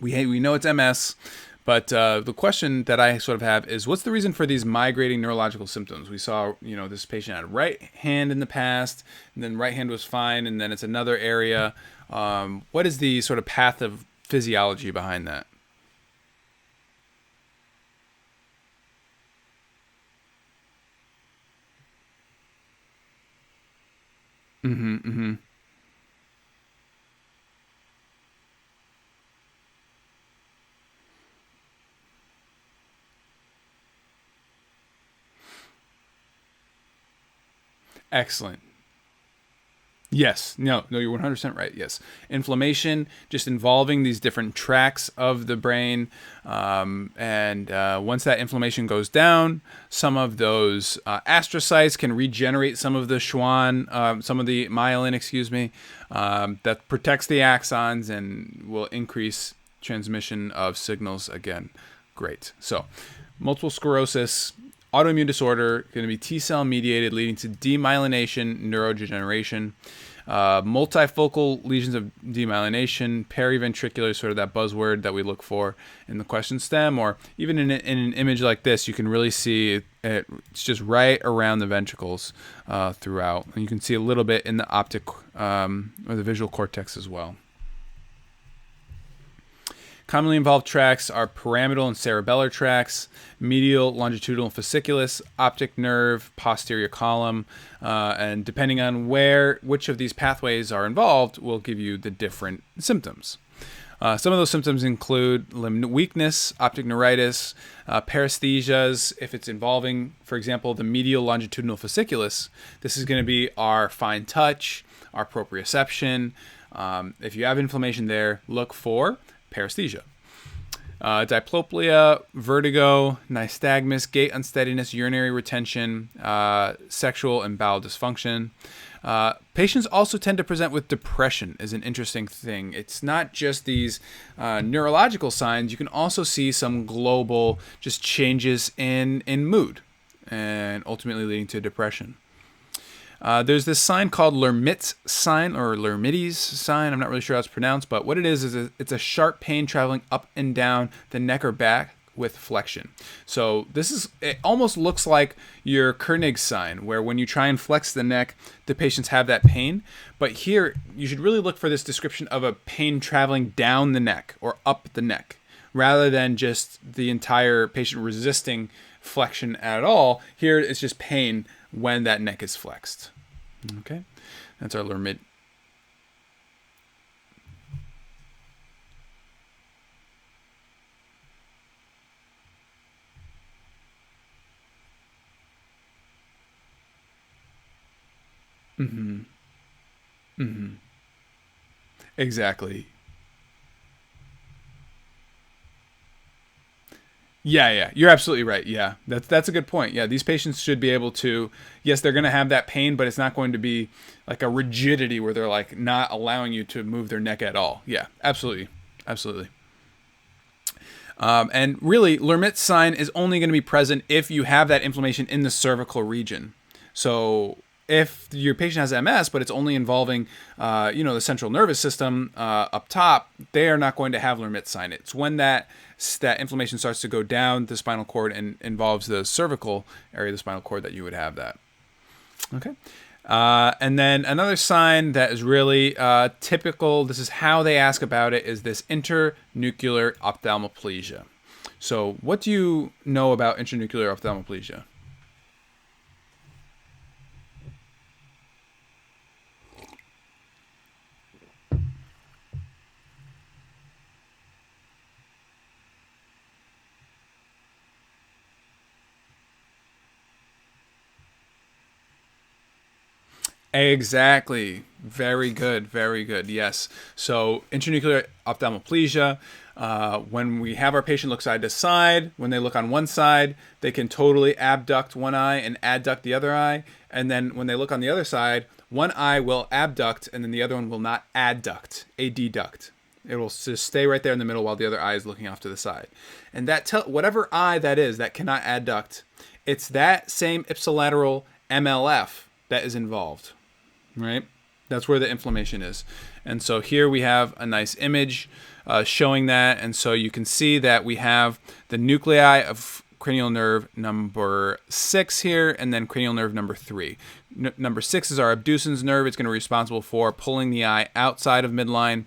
Speaker 1: we know it's MS, but the question that I sort of have is, what's the reason for these migrating neurological symptoms? We saw, this patient had right hand in the past, and then right hand was fine, and then it's another area. What is the sort of path of physiology behind that? Mm-hmm, mm-hmm. Excellent. Yes. No, you're 100% right. Yes. Inflammation just involving these different tracts of the brain. And once that inflammation goes down, some of those astrocytes can regenerate some of the Schwann, some of the myelin, that protects the axons and will increase transmission of signals again. Great. So multiple sclerosis, autoimmune disorder, going to be T-cell mediated, leading to demyelination, neurodegeneration, multifocal lesions of demyelination, periventricular, sort of that buzzword that we look for in the question stem, or even in an image like this, you can really see it's just right around the ventricles throughout. And you can see a little bit in the optic or the visual cortex as well. Commonly involved tracts are pyramidal and cerebellar tracts, medial longitudinal fasciculus, optic nerve, posterior column, and depending on which of these pathways are involved will give you the different symptoms. Some of those symptoms include limb weakness, optic neuritis, paresthesias. If it's involving, for example, the medial longitudinal fasciculus, this is going to be our fine touch, our proprioception. If you have inflammation there, look for paresthesia. Diplopia, vertigo, nystagmus, gait unsteadiness, urinary retention, sexual and bowel dysfunction. Patients also tend to present with depression is an interesting thing. It's not just these neurological signs. You can also see some global just changes in mood and ultimately leading to depression. There's this sign called Lermit's sign or Lermit's sign. I'm not really sure how it's pronounced, but what it is it's a sharp pain traveling up and down the neck or back with flexion. So it almost looks like your Koenig's sign, where when you try and flex the neck, the patients have that pain. But here, you should really look for this description of a pain traveling down the neck or up the neck, rather than just the entire patient resisting flexion at all. Here, it's just pain when that neck is flexed. Okay, that's our Lermit. Mm-hmm. Mm-hmm. Exactly. Yeah, you're absolutely right. Yeah, that's a good point. Yeah, these patients should be able to. Yes, they're going to have that pain, but it's not going to be like a rigidity where they're like not allowing you to move their neck at all. Yeah, absolutely, absolutely. And really, Lermit's sign is only going to be present if you have that inflammation in the cervical region. So if your patient has MS, but it's only involving, the central nervous system up top, they are not going to have Lermit's sign. It's when that inflammation starts to go down the spinal cord and involves the cervical area of the spinal cord that you would have that. Okay. And then another sign that is really typical, this is how they ask about it, is this internuclear ophthalmoplegia. So what do you know about internuclear ophthalmoplegia? Exactly. Very good. Very good. Yes. So internuclear ophthalmoplegia, when we have our patient look side to side, when they look on one side, they can totally abduct one eye and adduct the other eye. And then when they look on the other side, one eye will abduct and then the other one will not adduct, adduct. It will just stay right there in the middle while the other eye is looking off to the side. And that whatever eye that is that cannot adduct, it's that same ipsilateral MLF that is involved. Right? That's where the inflammation is. And so here we have a nice image showing that. And so you can see that we have the nuclei of cranial nerve number 6 here, and then cranial nerve number 3. Number 6 is our abducens nerve. It's going to be responsible for pulling the eye outside of midline.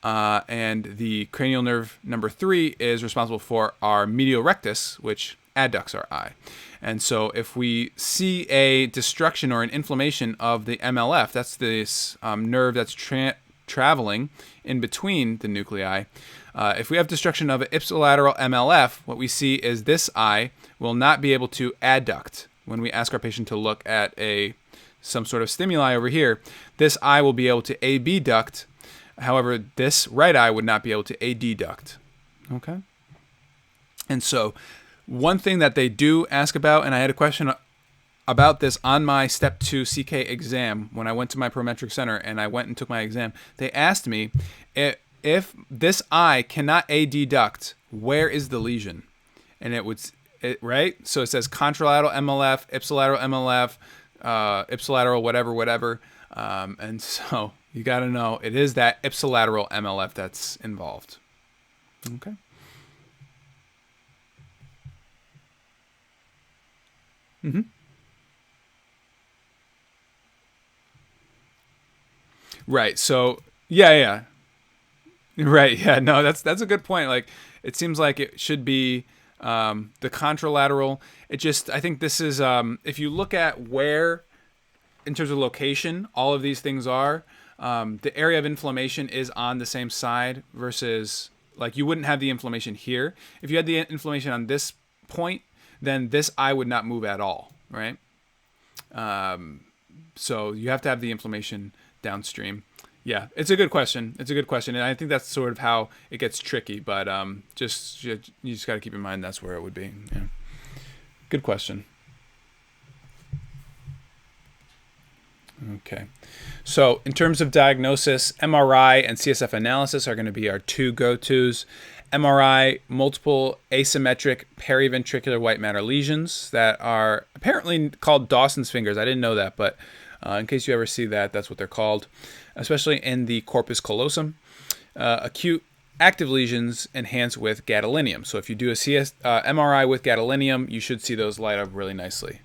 Speaker 1: And the cranial nerve number 3 is responsible for our medial rectus, which adducts our eye. And so if we see a destruction or an inflammation of the MLF, that's this nerve that's traveling in between the nuclei. If we have destruction of an ipsilateral MLF, what we see is this eye will not be able to adduct. When we ask our patient to look at some sort of stimuli over here, this eye will be able to abduct. However, this right eye would not be able to adduct. Okay? And so one thing that they do ask about, and I had a question about this on my Step 2 CK exam when I went to my prometric center and I went and took my exam. They asked me if this eye cannot adduct, where is the lesion? And right? So it says contralateral MLF, ipsilateral MLF, ipsilateral whatever. And so you got to know it is that ipsilateral MLF that's involved. Okay. Mm-hmm. Right. So yeah. Right. Yeah. No, that's a good point. Like it seems like it should be the contralateral. I think this is if you look at where in terms of location all of these things are, the area of inflammation is on the same side versus like you wouldn't have the inflammation here. If you had the inflammation on this point, then this eye would not move at all, right? So you have to have the inflammation downstream. Yeah, it's a good question. It's a good question, and I think that's sort of how it gets tricky. But you just got to keep in mind that's where it would be. Yeah. Good question. Okay, so in terms of diagnosis, MRI and CSF analysis are going to be our two go-tos. MRI, multiple asymmetric periventricular white matter lesions that are apparently called Dawson's fingers. I didn't know that, but in case you ever see that, that's what they're called, especially in the corpus callosum. Acute active lesions enhanced with gadolinium. So if you do a MRI with gadolinium, you should see those light up really nicely.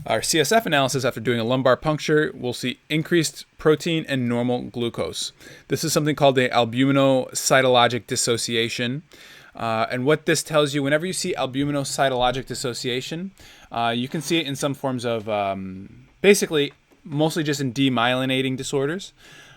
Speaker 1: Our CSF analysis after doing a lumbar puncture, we'll see increased protein and normal glucose. This is something called the albuminocytologic dissociation. And what this tells you, whenever you see albuminocytologic dissociation, you can see it in some forms of, basically, mostly just in demyelinating disorders.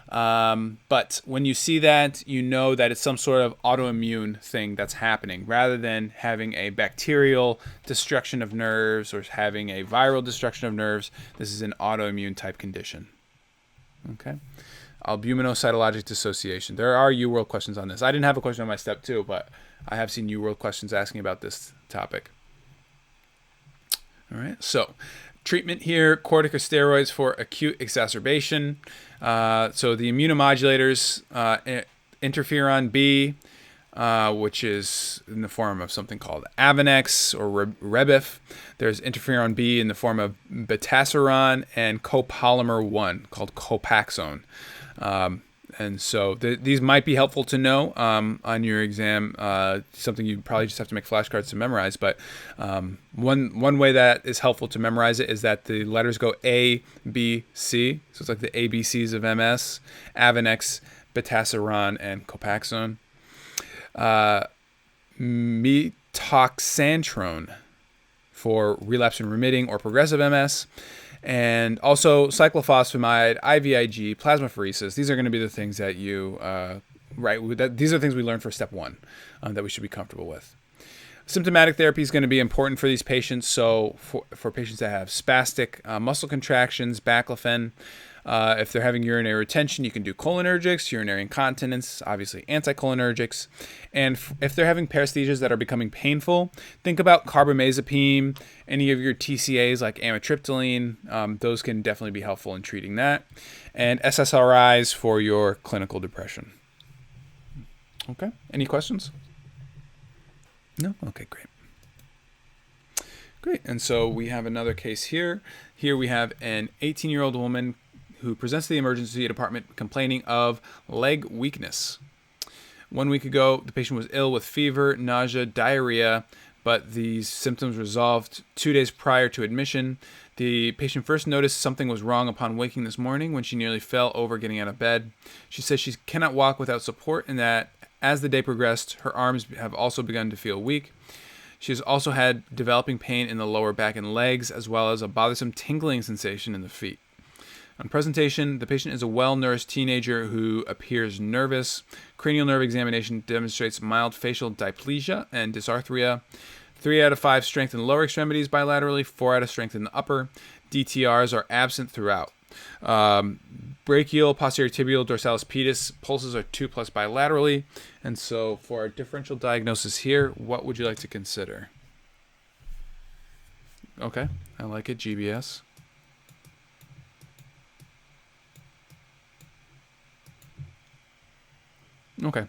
Speaker 1: But when you see that, you know that it's some sort of autoimmune thing that's happening rather than having a bacterial destruction of nerves or having a viral destruction of nerves. This is an autoimmune type condition. Okay. Albuminocytologic dissociation. There are UWorld questions on this. I didn't have a question on my step 2, but I have seen UWorld questions asking about this topic. All right. So treatment here, corticosteroids for acute exacerbation. So the immunomodulators, interferon B, which is in the form of something called Avonex or Rebif. There's interferon B in the form of betaseron and copolymer 1 called Copaxone. And so these might be helpful to know on your exam, something you probably just have to make flashcards to memorize. But one way that is helpful to memorize it is that the letters go A, B, C. So it's like the ABCs of MS, Avonex, betaseron, and Copaxone. Metoxantrone for relapse and remitting or progressive MS. And also cyclophosphamide, IVIG, plasmapheresis. These are going to be the things that you, these are things we learned for step 1 that we should be comfortable with. Symptomatic therapy is going to be important for these patients. So for patients that have spastic muscle contractions, baclofen. If they're having urinary retention, you can do cholinergics, urinary incontinence, obviously anticholinergics. And if they're having paresthesias that are becoming painful, think about carbamazepine, any of your TCAs like amitriptyline. Those can definitely be helpful in treating that. And SSRIs for your clinical depression. Okay, any questions? No? Okay, great. Great, and so we have another case here. Here we have an 18-year-old woman who presents to the emergency department complaining of leg weakness. 1 week ago, the patient was ill with fever, nausea, diarrhea, but these symptoms resolved 2 days prior to admission. The patient first noticed something was wrong upon waking this morning when she nearly fell over getting out of bed. She says she cannot walk without support and that as the day progressed, her arms have also begun to feel weak. She has also had developing pain in the lower back and legs, as well as a bothersome tingling sensation in the feet. On presentation, the patient is a well-nourished teenager who appears nervous. Cranial nerve examination demonstrates mild facial diplegia and dysarthria. 3 out of 5 strength in the lower extremities bilaterally, 4 out of strength in the upper. DTRs are absent throughout. Brachial, posterior tibial, dorsalis pedis pulses are 2+ bilaterally. And so for our differential diagnosis here, what would you like to consider? Okay, I like it, GBS. Okay.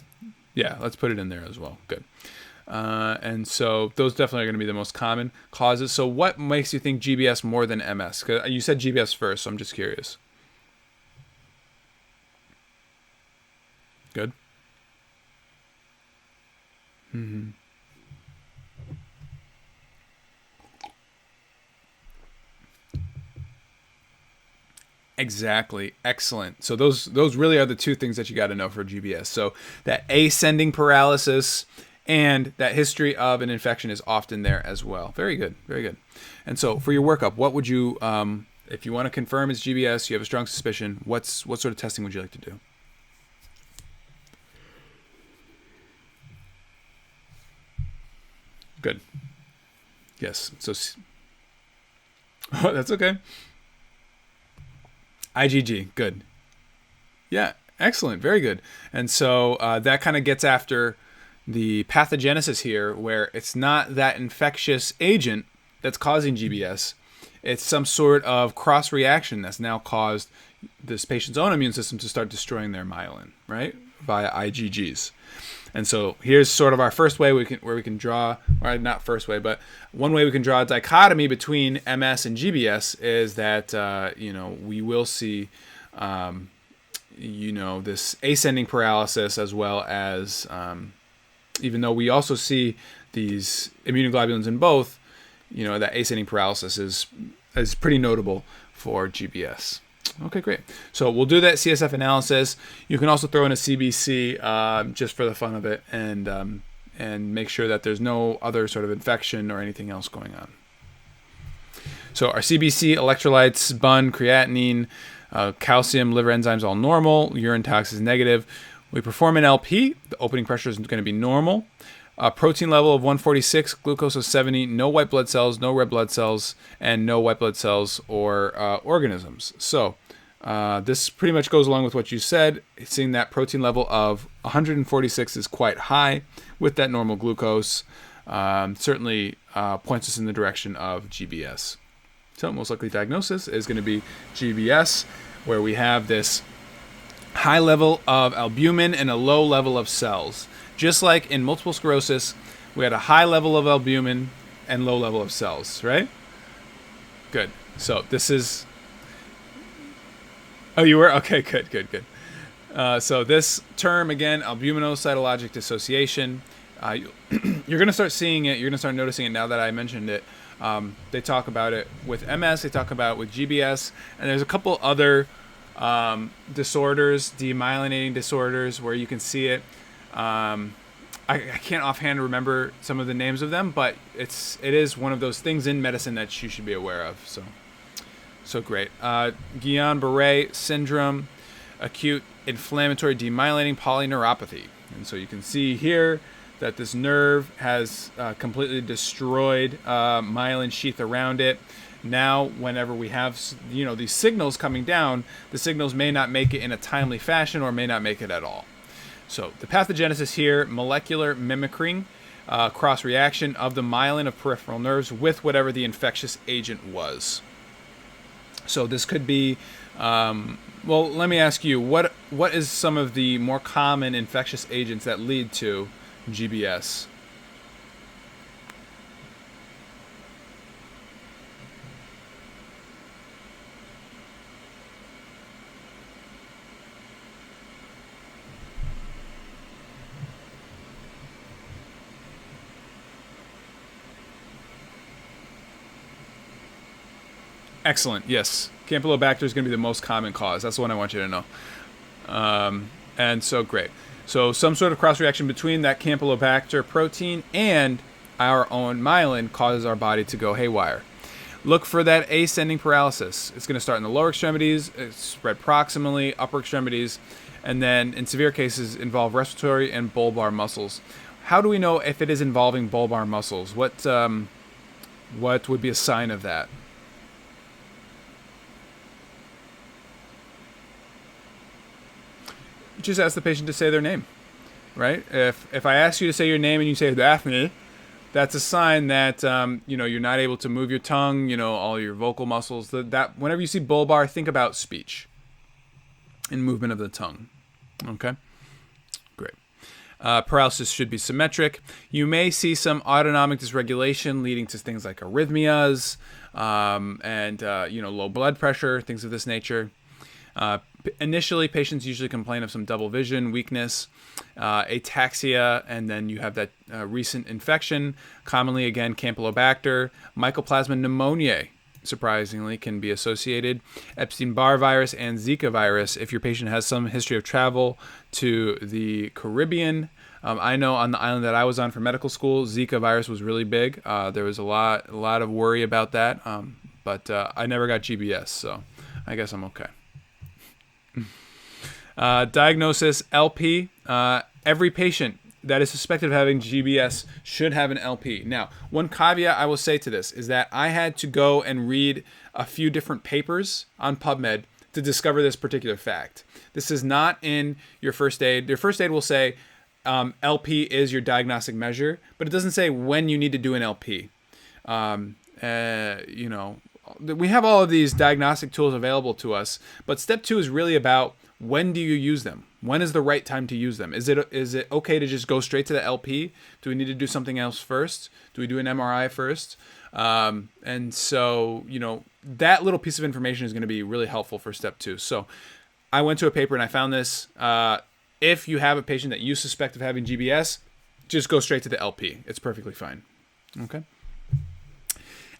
Speaker 1: Yeah, let's put it in there as well. Good. And so those definitely are going to be the most common causes. So what makes you think GBS more than MS? 'Cause you said GBS first, so I'm just curious. Good. Mm-hmm. Exactly. Excellent. So those really are the two things that you got to know for GBS. So that ascending paralysis and that history of an infection is often there as well. Very good. Very good. And so for your workup, what would you If you want to confirm it's GBS, you have a strong suspicion, what sort of testing would you like to do? Good. Yes. So, oh, that's okay. IgG. Good. Yeah. Excellent. Very good. And so that kind of gets after the pathogenesis here, where it's not that infectious agent that's causing GBS. It's some sort of cross reaction that's now caused this patient's own immune system to start destroying their myelin, right, via IgGs. And so here's sort of our first way where we can draw, or not first way, but one way we can draw a dichotomy between MS and GBS is that we will see this ascending paralysis, as well as even though we also see these immunoglobulins in both, that ascending paralysis is pretty notable for GBS. Okay, great. So we'll do that CSF analysis. You can also throw in a CBC just for the fun of it, and make sure that there's no other sort of infection or anything else going on. So our CBC electrolytes, BUN, creatinine, calcium, liver enzymes all normal. Urine tox is negative. We perform an LP. The opening pressure is going to be normal. Protein level of 146, glucose of 70, no white blood cells, no red blood cells, and no white blood cells or organisms. So this pretty much goes along with what you said. Seeing that protein level of 146 is quite high with that normal glucose. Certainly points us in the direction of GBS. So most likely diagnosis is going to be GBS, where we have this high level of albumin and a low level of cells. Just like in multiple sclerosis, we had a high level of albumin and low level of cells, right? Good. So this is... Oh, you were? Okay, good. So this term, again, albuminocytologic dissociation, you're going to start seeing it. You're going to start noticing it now that I mentioned it. They talk about it with MS. They talk about it with GBS. And there's a couple other disorders, demyelinating disorders, where you can see it. I can't offhand remember some of the names of them, but it is one of those things in medicine that you should be aware of. So great. Guillain-Barre syndrome, acute inflammatory demyelinating polyneuropathy. And so you can see here that this nerve has completely destroyed myelin sheath around it. Now, whenever we have these signals coming down, the signals may not make it in a timely fashion or may not make it at all. So the pathogenesis here, molecular mimicking, cross-reaction of the myelin of peripheral nerves with whatever the infectious agent was. So this could be, well, let me ask you, what is some of the more common infectious agents that lead to GBS? Excellent. Yes. Campylobacter is going to be the most common cause. That's the one I want you to know. And so great. So some sort of cross-reaction between that Campylobacter protein and our own myelin causes our body to go haywire. Look for that ascending paralysis. It's going to start in the lower extremities, spread proximally, upper extremities, and then in severe cases involve respiratory and bulbar muscles. How do we know if it is involving bulbar muscles? What would be a sign of that? Just ask the patient to say their name, right? If I ask you to say your name and you say Daphne, that's a sign that you're not able to move your tongue, all your vocal muscles. That whenever you see bulbar, think about speech and movement of the tongue. Okay, great. Paralysis should be symmetric. You may see some autonomic dysregulation leading to things like arrhythmias and low blood pressure, things of this nature. Initially, patients usually complain of some double vision, weakness, ataxia, and then you have that recent infection. Commonly, again, Campylobacter, Mycoplasma pneumoniae, surprisingly, can be associated. Epstein-Barr virus and Zika virus, if your patient has some history of travel to the Caribbean. I know on the island that I was on for medical school, Zika virus was really big. There was a lot of worry about that. but I never got GBS, so I guess I'm okay. Diagnosis, LP. Every patient that is suspected of having GBS should have an LP. Now, one caveat I will say to this is that I had to go and read a few different papers on PubMed to discover this particular fact. This is not in your first aid. Your first aid will say LP is your diagnostic measure, but it doesn't say when you need to do an LP. You know, we have all of these diagnostic tools available to us, but step 2 is really about when do you use them? When is the right time to use them? Is it okay to just go straight to the LP? Do we need to do something else first? Do we do an MRI first? And so, you know, that little piece of information is going to be really helpful for step 2. So I went to a paper and I found this. If you have a patient that you suspect of having GBS, just go straight to the LP. It's perfectly fine. Okay.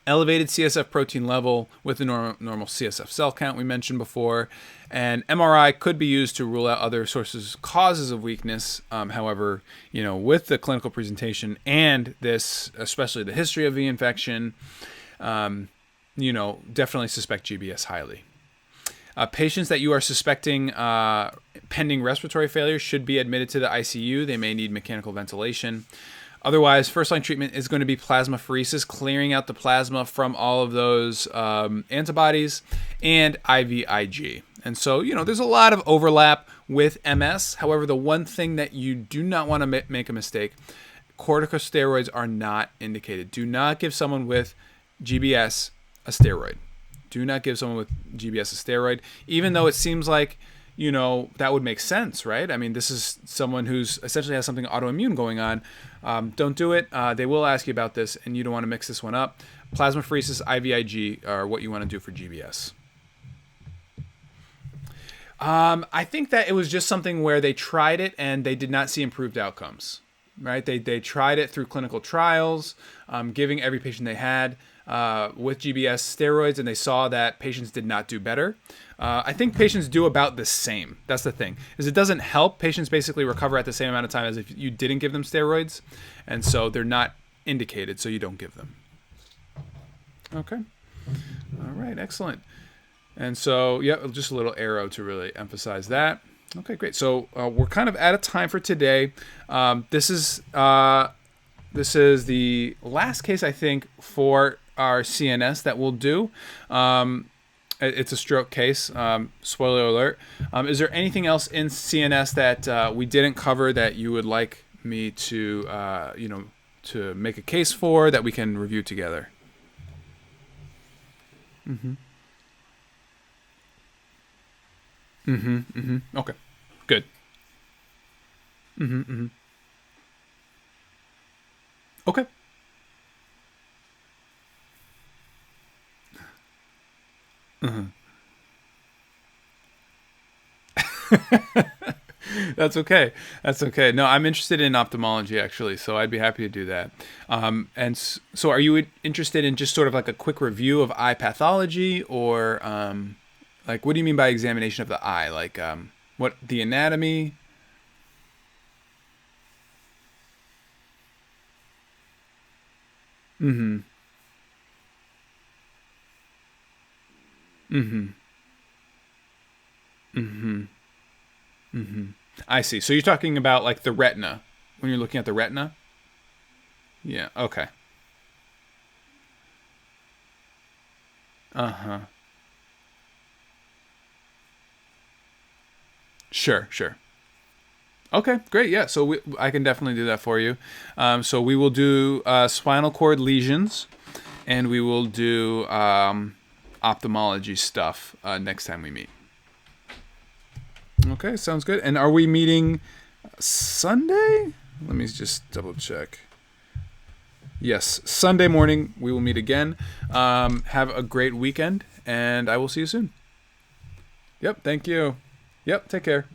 Speaker 1: Elevated CSF protein level with the normal CSF cell count we mentioned before. And MRI could be used to rule out other causes of weakness. However, you know, with the clinical presentation and this, especially the history of the infection, you know, definitely suspect GBS highly. Patients that you are suspecting pending respiratory failure should be admitted to the ICU. They may need mechanical ventilation. Otherwise, first-line treatment is going to be plasmapheresis, clearing out the plasma from all of those antibodies, and IVIG. And so, you know, there's a lot of overlap with MS. However, the one thing that you do not want to make a mistake, corticosteroids are not indicated. Do not give someone with GBS a steroid. Do not give someone with GBS a steroid, even though it seems like, you know, that would make sense, right? I mean, this is someone who's essentially has something autoimmune going on. Don't do it. They will ask you about this, and you don't want to mix this one up. Plasmapheresis, IVIG are what you want to do for GBS. I think that it was just something where they tried it and they did not see improved outcomes, right? They tried it through clinical trials, giving every patient they had with GBS steroids, and they saw that patients did not do better. I think patients do about the same. That's the thing, is it doesn't help. Patients basically recover at the same amount of time as if you didn't give them steroids, and so they're not indicated, so you don't give them. Okay. All right, excellent. And so, yeah, just a little arrow to really emphasize that. Okay, great. So we're kind of out of time for today. This is the last case, I think, for our CNS that we'll do. It's a stroke case. Spoiler alert. Is there anything else in CNS that we didn't cover that you would like me to, you know, to make a case for that we can review together? Mm-hmm. Mm-hmm. Mm-hmm. Okay. Good. Mm-hmm. Mm-hmm. Okay. Mm-hmm. That's okay. That's okay. No, I'm interested in ophthalmology actually, so I'd be happy to do that. So are you interested in just sort of like a quick review of eye pathology, or like what do you mean by examination of the eye? Like what, the anatomy? Mm-hmm. Mm-hmm. Mm-hmm. Mm-hmm. I see. So you're talking about like the retina, when you're looking at the retina? Yeah. Okay. Uh-huh. Sure, sure. Okay, great. Yeah, so I can definitely do that for you. So we will do spinal cord lesions, and we will do ophthalmology stuff next time we meet. Okay, sounds good. And are we meeting Sunday? Let me just double check. Yes, Sunday morning we will meet again. Have a great weekend, and I will see you soon. Yep, thank you. Yep, take care.